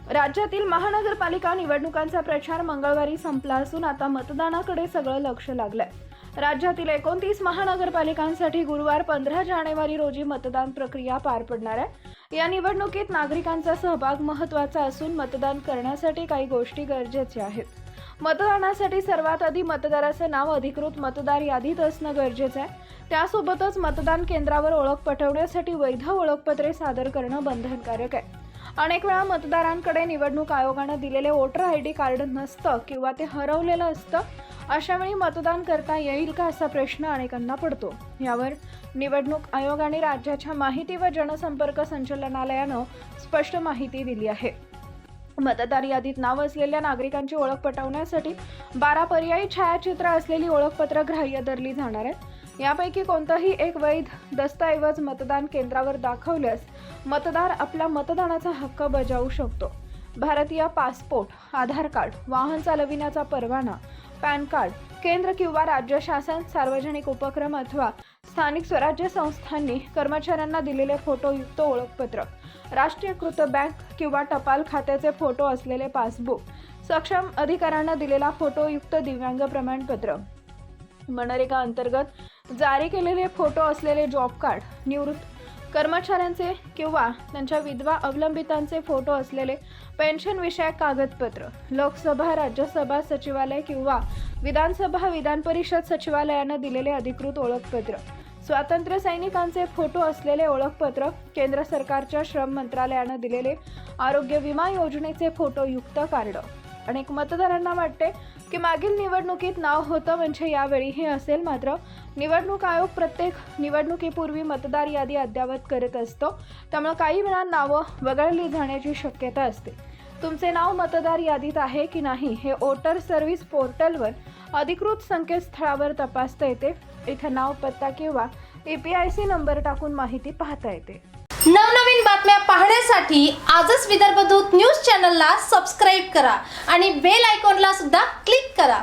राज्यातील महानगरपालिका निवडणुकांचा प्रचार मंगळवारी संपला असून आता मतदानाकडे सगळं लक्ष लागलंय। राज्यातील 29 महानगरपालिकांसाठी गुरुवार 15 जानेवारी रोजी मतदान प्रक्रिया पार पडणार आहे। या निवडणुकीत नागरिकांचा सहभाग महत्त्वाचा असून मतदान करण्यासाठी काही गोष्टी गरजेच्या आहेत। मतदानासाठी सर्वात आधी मतदाराचं नाव अधिकृत मतदार यादीत असणं गरजेचं आहे। त्यासोबतच मतदान केंद्रावर ओळख पटवण्यासाठी वैध ओळखपत्रे सादर करणं बंधनकारक आहे। अनेक वेळा मतदारांकडे निवडणूक आयोगानं दिलेले वोटर आयडी कार्ड नसतं किंवा ते हरवलेलं असतं। अशा वेळी मतदान करता येईल का असा प्रश्न अनेकांना पडतो। यावर निवडणूक आयोगाने राज्याच्या माहिती व जनसंपर्क संचालनालयानं स्पष्ट माहिती दिली आहे। मतदार यादीत नाव असलेल्या नागरिकांची ओळख पटवण्यासाठी 12 पर्यायी छायाचित्र असलेली ओळखपत्र ग्राह्य धरली जाणार आहे। यापैकी कोणताही एक वैध दस्तऐवज मतदान केंद्रावर दाखवल्यास मतदार आपला मतदानाचा हक्क बजावू शकतो। भारतीय पासपोर्ट, आधार कार्ड, वाहन चालविण्याचा परवाना, पॅन कार्ड, केंद्र किंवा राज्य शासन, सार्वजनिक उपक्रम अथवा स्थानिक स्वराज्य संस्थांनी कर्मचाऱ्यांना दिलेले फोटोयुक्त ओळखपत्र, राष्ट्रीयकृत बँक किंवा टपाल खात्याचे फोटो असलेले पासबुक, सक्षम अधिकाऱ्यांना दिलेला फोटोयुक्त दिव्यांग प्रमाणपत्र, मनरेगा अंतर्गत जारी केलेले फोटो असलेले जॉब कार्ड, निवृत्त कर्मचाऱ्यांचे किंवा त्यांच्या विधवा अवलंबितांचे फोटो असलेले पेन्शन विषयक कागदपत्र, लोकसभा, राज्यसभा सचिवालय किंवा विधानसभा, विधान परिषद सचिवालयानं दिलेले अधिकृत ओळखपत्र, स्वातंत्र्य सैनिकांचे फोटो असलेले ओळखपत्र, केंद्र सरकारच्या श्रम मंत्रालयानं दिलेले आरोग्य विमा योजनेचे फोटोयुक्त कार्ड। अनेक मतदारांना वाटते की मागील निवडणुकीत नाव होतं म्हणजे यावेळीही असेल, मात्र निवडणूक आयोग प्रत्येक निवडणुकीपूर्वी मतदार यादी अद्ययावत करत असतो। त्यामुळे काही वेळा नावं वगळली जाण्याची शक्यता असते। तुमचे नाव मतदार यादीत आहे की नाही हे वोटर सर्व्हिस पोर्टलवर अधिकृत संकेतस्थळावर तपासता येते। इथे नाव, पत्ता किंवा EPIC नंबर टाकून माहिती पाहता येते। नवनवीन बातम्या पाहण्यासाठी आजच विदर्भ दूत न्यूज चॅनलला सबस्क्राईब करा आणि बेल आयकॉनला सुद्धा क्लिक करा।